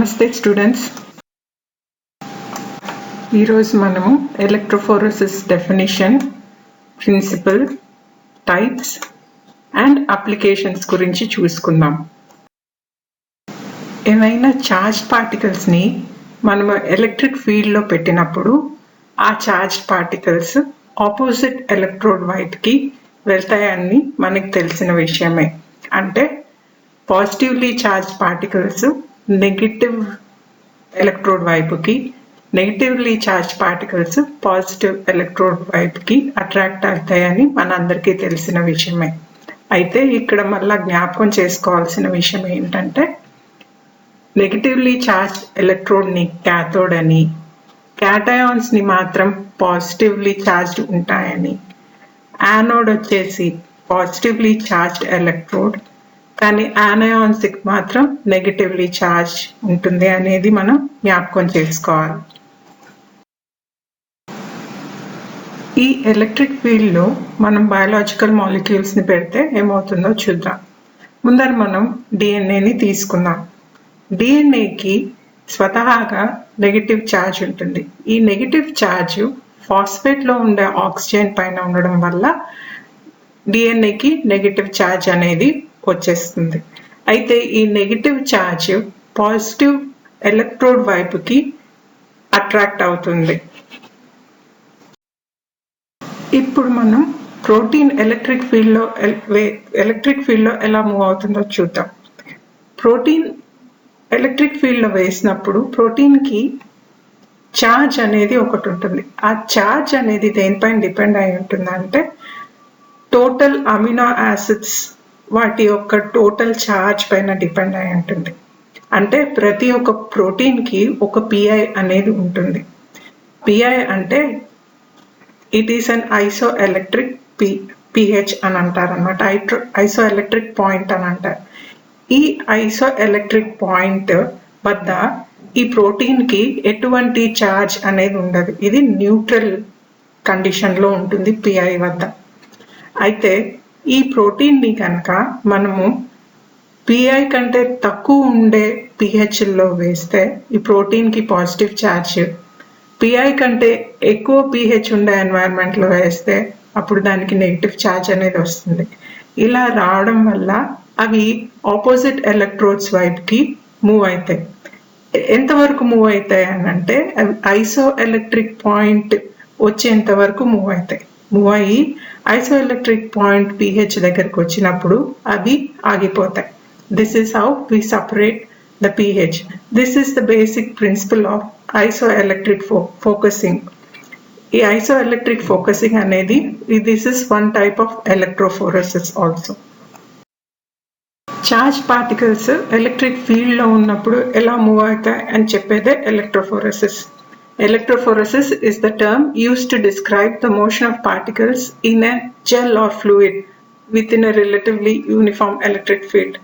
నమస్తే స్టూడెంట్స్. ఈరోజు మనము electrophoresis definition, principle, types and applications గురించి చూసుకుందాం. ఏవైనా చార్జ్ పార్టికల్స్ని మనము ఎలక్ట్రిక్ ఫీల్డ్లో పెట్టినప్పుడు ఆ చార్జ్ పార్టికల్స్ ఆపోజిట్ ఎలక్ట్రోడ్ వైపుకి వెళ్తాయని మనకు తెలిసిన విషయమే. అంటే positively charge particles negative electrode వైపుకి, negatively charge particles positive electrode వైపుకి అట్రాక్ట్ అవుతాయని మనందరికీ తెలిసిన విషయమే. అయితే ఇక్కడ మళ్ళా జ్ఞాపకం చేసుకోవాల్సిన విషయం ఏంటంటే నెగిటివ్లీ చార్జ్ ఎలక్ట్రోడ్ని క్యాథోడ్ అని, క్యాటయాన్స్ని మాత్రం పాజిటివ్లీ చార్జ్డ్ ఉంటాయని, యానోడ్ వచ్చేసి పాజిటివ్లీ చార్జ్డ్ ఎలక్ట్రోడ్ కానీ యానయాన్స్కి మాత్రం నెగిటివ్లీ చార్జ్ ఉంటుంది అనేది మనం జ్ఞాపకం చేసుకోవాలి. ఈ ఎలక్ట్రిక్ ఫీల్డ్లో మనం బయాలజికల్ మాలిక్యూల్స్ని పెడితే ఏమవుతుందో చూద్దాం. ముందర మనం డిఎన్ఏని తీసుకుందాం. డిఎన్ఏకి స్వతహాగా నెగిటివ్ ఛార్జ్ ఉంటుంది. ఈ నెగిటివ్ ఛార్జ్ ఫాస్ఫేట్లో ఉండే ఆక్సిజన్ పైన ఉండడం వల్ల డిఎన్ఏకి నెగిటివ్ ఛార్జ్ అనేది వచ్చేస్తుంది. అయితే ఈ నెగిటివ్ ఛార్జ్ పాజిటివ్ ఎలక్ట్రోడ్ వైపుకి అట్రాక్ట్ అవుతుంది. ఇప్పుడు మనం ప్రోటీన్ ఎలక్ట్రిక్ ఫీల్డ్లో ఎలా మూవ్ అవుతుందో చూద్దాం. ప్రోటీన్ ఎలక్ట్రిక్ ఫీల్డ్లో వేసినప్పుడు ప్రోటీన్కి ఛార్జ్ అనేది ఒకటి ఉంటుంది. ఆ ఛార్జ్ అనేది దేనిపైన డిపెండ్ అయి ఉంటుందంటే టోటల్ అమినో యాసిడ్స్ వాటి యొక్క టోటల్ ఛార్జ్ పైన డిపెండ్ అయి ఉంటుంది. అంటే ప్రతి ఒక్క ప్రోటీన్కి ఒక పిఐ అనేది ఉంటుంది. పిఐ అంటే it is an isoelectric pH అని అంటారనమాట. ఐసో ఎలక్ట్రిక్ పాయింట్ అని అంటారు. ఈ ఐసో ఎలక్ట్రిక్ పాయింట్ వద్ద ఈ ప్రోటీన్కి ఎటువంటి ఛార్జ్ అనేది ఉండదు. ఇది న్యూట్రల్ కండిషన్లో ఉంటుంది పిఐ వద్ద. అయితే ఈ ప్రోటీన్ని కనుక మనము పిఐ కంటే తక్కువ ఉండే పిహెచ్లో వేస్తే ఈ ప్రోటీన్కి పాజిటివ్ ఛార్జ్, పిఐ కంటే ఎక్కువ పిహెచ్ ఉండే ఎన్వైరన్మెంట్లో వేస్తే అప్పుడు దానికి నెగిటివ్ ఛార్జ్ అనేది వస్తుంది. ఇలా రావడం వల్ల అవి ఆపోజిట్ ఎలక్ట్రోడ్స్ వైపుకి మూవ్ అవుతాయి. ఎంతవరకు మూవ్ అవుతాయి అని అంటే అవి ఐసో ఎలక్ట్రిక్ పాయింట్ వచ్చేంత వరకు మూవ్ అవుతాయి. మూవ్ అయ్యి ఐసో ఎలక్ట్రిక్ పాయింట్ పిహెచ్ దగ్గరకు వచ్చినప్పుడు అవి ఆగిపోతాయి. This is how we separate the pH. This is the basic principle of isoelectric focusing. ఈ ఐసో ఎలక్ట్రిక్ ఫోకసింగ్ అనేది this is one type of electrophoresis also. Charge particles electric ఫీల్డ్లో ఉన్నప్పుడు ఎలా move అవుతాయి అని చెప్పేదే electrophoresis. Electrophoresis is the term used to describe the motion of particles in a gel or fluid within a relatively uniform electric field.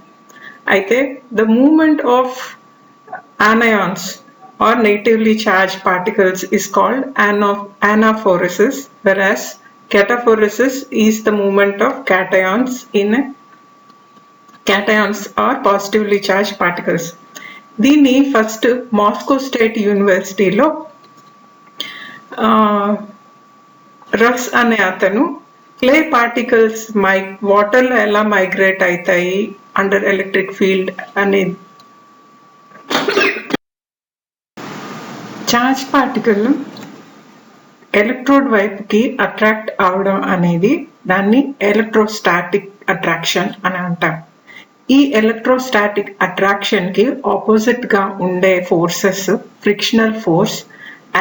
Aithe the movement of anions or negatively charged particles is called anaphoresis, whereas cataphoresis is the movement of cations or positively charged particles. దీన్ని first Moscow state యూనివర్సిటీలో రస్ అనే అతను clay particles వాటర్లో ఎలా migrate అవుతాయి under electric field అనే charge particle electrode వైపుకి attract అవడం అనేది దాన్ని ఎలక్ట్రోస్టాటిక్ అట్రాక్షన్ అని అంటాం. ఈ ఎలక్ట్రోస్టాటిక్ అట్రాక్షన్కి ఆపోజిట్గా ఉండే forces frictional force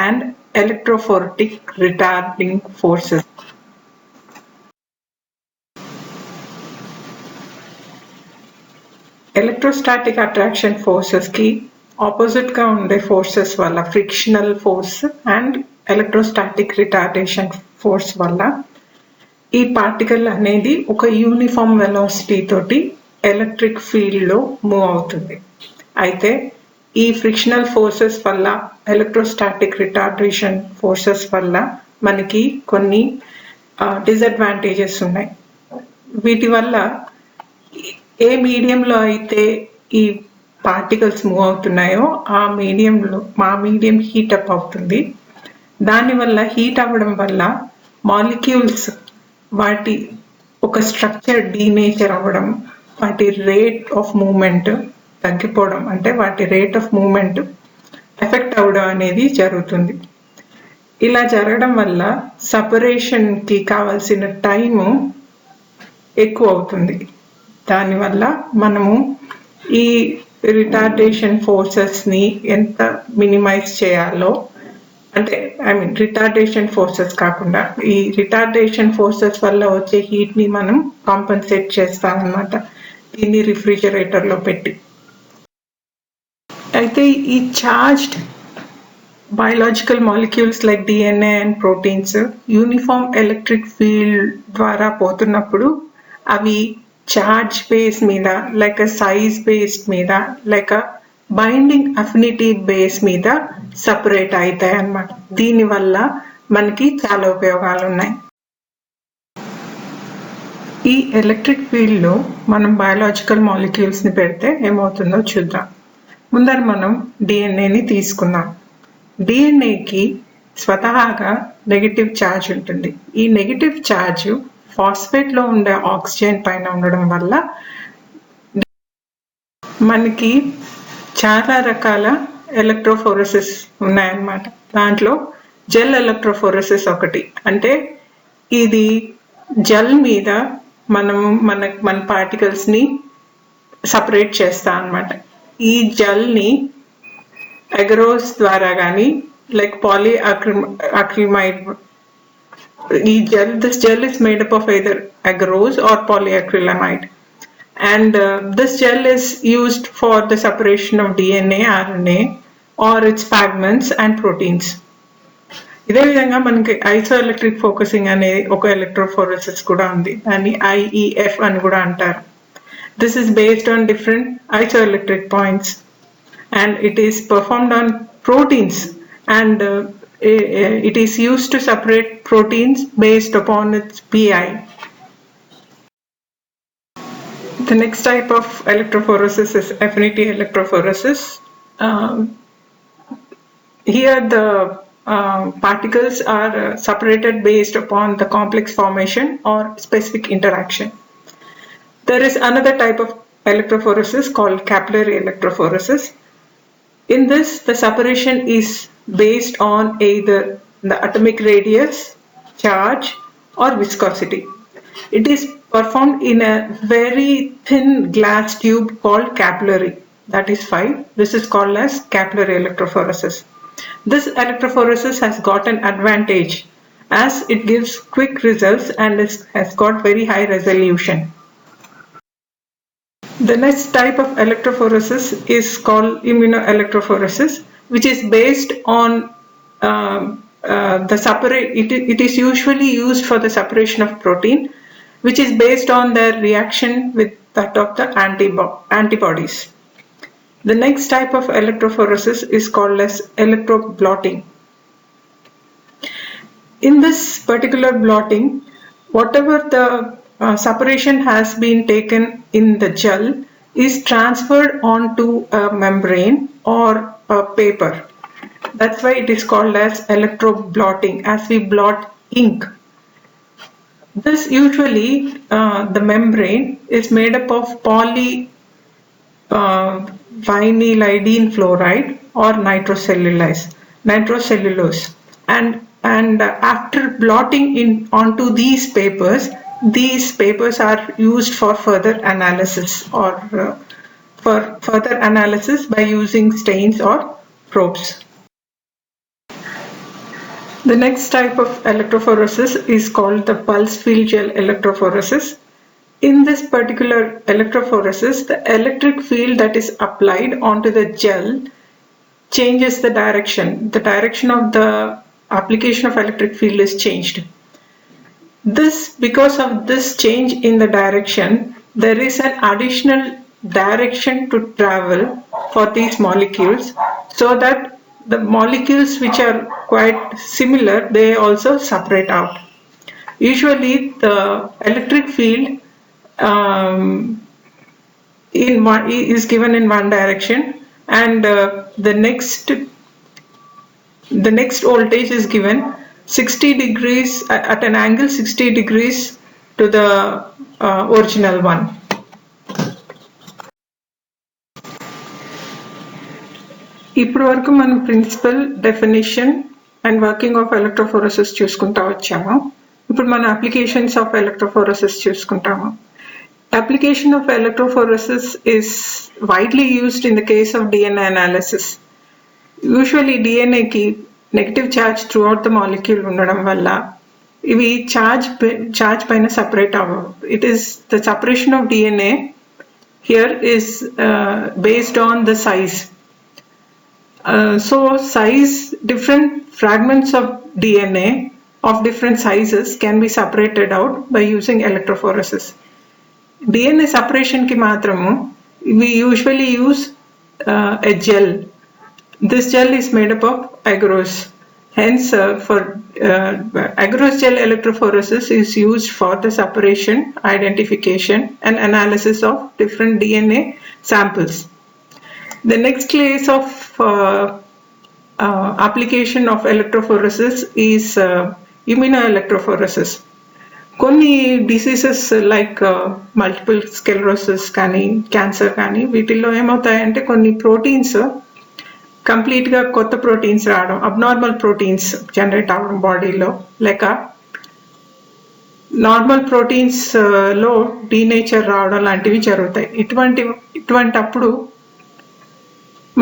and electrophoretic retarding forces. Electrostatic attraction ఫోర్సెస్కి ఆపోజిట్గా ఉండే ఫోర్సెస్ వల్ల frictional force and electrostatic retardation force వల్ల ఈ పార్టికల్ అనేది ఒక యూనిఫామ్ వెలాసిటీ తోటి ఎలక్ట్రిక్ ఫీల్డ్లో మూవ్ అవుతుంది. అయితే ఈ ఫ్రిక్షనల్ ఫోర్సెస్ వల్ల ఎలక్ట్రోస్టాటిక్ రిటార్డేషన్ ఫోర్సెస్ వల్ల మనకి కొన్ని డిసడ్వాంటేజెస్ ఉన్నాయి. వీటి వల్ల ఏ మీడియంలో అయితే ఈ పార్టికల్స్ మూవ్ అవుతున్నాయో ఆ మీడియం హీట్ అప్ అవుతుంది. దానివల్ల హీట్ అవ్వడం వల్ల మాలిక్యూల్స్ వాటి ఒక స్ట్రక్చర్ డీనేచర్ అవ్వడం, వాటి రేట్ ఆఫ్ మూమెంట్ తగ్గిపోవడం, అంటే వాటి రేట్ ఆఫ్ మూమెంట్ ఎఫెక్ట్ అవ్వడం అనేది జరుగుతుంది. ఇలా జరగడం వల్ల సపరేషన్కి కావాల్సిన టైము ఎక్కువ అవుతుంది. దానివల్ల మనము ఈ రిటార్డేషన్ ఫోర్సెస్ని ఎంత మినిమైజ్ చేయాలో, అంటే రిటార్డేషన్ ఫోర్సెస్ కాకుండా ఈ రిటార్డేషన్ ఫోర్సెస్ వల్ల వచ్చే హీట్ని మనం కాంపన్సేట్ చేస్తామన్నమాట దీన్ని రిఫ్రిజిరేటర్లో పెట్టి. అయితే ఈ charged biological molecules like DNA and proteins uniform electric field ద్వారా పోతున్నప్పుడు అవి చార్జ్ బేస్ మీద, లేక సైజ్ బేస్ మీద, లేక బైండింగ్ అఫినిటీ బేస్ మీద సపరేట్ అవుతాయి అన్నమాట. దీనివల్ల మనకి చాలా ఉపయోగాలు ఉన్నాయి. ఈ ఎలక్ట్రిక్ ఫీల్డ్లో మనం బయాలజికల్ మాలిక్యూల్స్ని పెడితే ఏమవుతుందో చూద్దాం. ముందర మనం డిఎన్ఏని తీసుకుందాం. డిఎన్ఏకి స్వతహాగా నెగిటివ్ ఛార్జ్ ఉంటుంది. ఈ నెగిటివ్ ఛార్జ్ ఫాస్ఫేట్లో ఉండే ఆక్సిజన్ పైన ఉండడం వల్ల మనకి చాలా రకాల ఎలక్ట్రోఫోరసిస్ ఉన్నాయన్నమాట. దాంట్లో జెల్ ఎలక్ట్రోఫోరసిస్ ఒకటి. అంటే ఇది జెల్ మీద మన పార్టికల్స్ని సపరేట్ చేస్తాం అన్నమాట. ఈ జెల్ని అగరోస్ ద్వారా కానీ, like polyacrylamide, this gel is made up of either agarose or polyacrylamide, and this gel is used for the separation of DNA, RNA or its fragments and proteins. ఇదే విధంగా మనకి ఐసోఎలక్ట్రిక్ ఫోకసింగ్ అనే ఒక ఎలక్ట్రోఫోరసిస్ కూడా ఉంది. దాన్ని IEF అని కూడా అంటారు. This is based on different isoelectric points and it is performed on proteins, and it is used to separate proteins based upon its pI. The next type of electrophoresis is affinity electrophoresis. Here the particles are separated based upon the complex formation or specific interaction. There is another type of electrophoresis called capillary electrophoresis. In this, the separation is based on either the atomic radius, charge, or viscosity. It is performed in a very thin glass tube called capillary, that is 5. This is called as capillary electrophoresis. This electrophoresis has got an advantage as it gives quick results and has got very high resolution. The next type of electrophoresis is called immunoelectrophoresis, which is based on it is usually used for the separation of protein, which is based on their reaction with that of the antibodies. The next type of electrophoresis is called as electroblotting. In this particular blotting, whatever the separation has been taken in the gel is transferred onto a membrane or a paper. That's why it is called as electroblotting, as we blot ink. This usually the membrane is made up of polyvinylidene fluoride or nitrocellulose, and after blotting onto these papers are used for further analysis or by using stains or probes. The next type of electrophoresis is called the pulse field gel electrophoresis. In this particular electrophoresis, the electric field that is applied onto the gel changes the direction. The direction of the application of electric field is changed. Because of this change in the direction, there is an additional direction to travel for these molecules, so that the molecules which are quite similar, they also separate out. Usually the electric field is given in one direction, and the next voltage is given 60 degrees at an angle 60 degrees to the original one. ఇప్పుడు వరకు మనం principle, definition and working of electrophoresis చూసుకుంటా వచ్చాము. ఇప్పుడు మన applications of ఎలక్ట్రోఫోరెసిస్ చూసుకుంటాము. Application of electrophoresis is widely used in the case of DNA analysis. Usually DNA ki negative charge throughout the molecule ఉండడం వల్ల ఇవి charge పైన separate అవ్వవు. It is the separation of DNA here is based on the size. So size, different fragments of DNA of different sizes can be separated out by using electrophoresis. DNA separation ki matramu we usually use a gel. This gel is made up of agarose. Hence for agarose gel electrophoresis is used for the separation, identification and analysis of different DNA samples. The next case of application of electrophoresis is immunoelectrophoresis. కొన్ని diseases like multiple sclerosis కానీ cancer కానీ వీటిల్లో ఏమవుతాయంటే కొన్ని proteins కంప్లీట్గా కొత్త proteins రావడం, abnormal proteins generate అవ్వడం బాడీలో, లేక నార్మల్ ప్రోటీన్స్లో డీనేచర్ రావడం లాంటివి జరుగుతాయి. ఇటువంటప్పుడు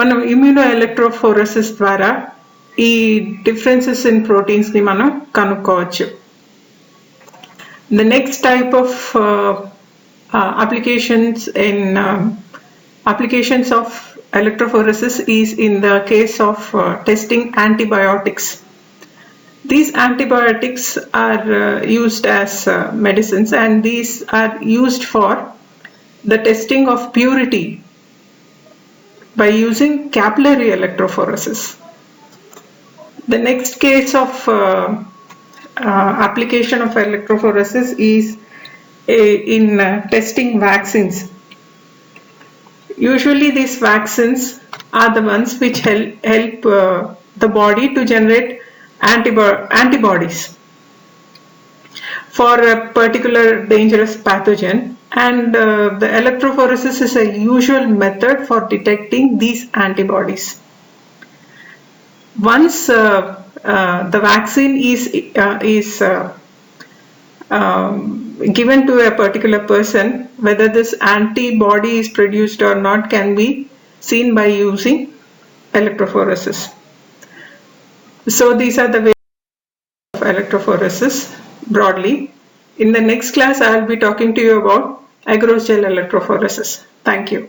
మనం ఇమ్యూనో ఎలక్ట్రోఫోరెసిస్ ద్వారా ఈ డిఫరెన్సెస్ ఇన్ ప్రోటీన్స్ని మనం కనుక్కోవచ్చు. The next type of applications of electrophoresis is in the case of testing antibiotics. These antibiotics are used as medicines, and these are used for the testing of purity by using capillary electrophoresis. The next case of application of electrophoresis is in testing vaccines. Usually these vaccines are the ones which help the body to generate antibodies for a particular dangerous pathogen, and the electrophoresis is a usual method for detecting these antibodies. Once the vaccine is given to a particular person, whether this antibody is produced or not can be seen by using electrophoresis. So these are the ways of electrophoresis broadly. In the next class, I will be talking to you about agarose gel electrophoresis. Thank you.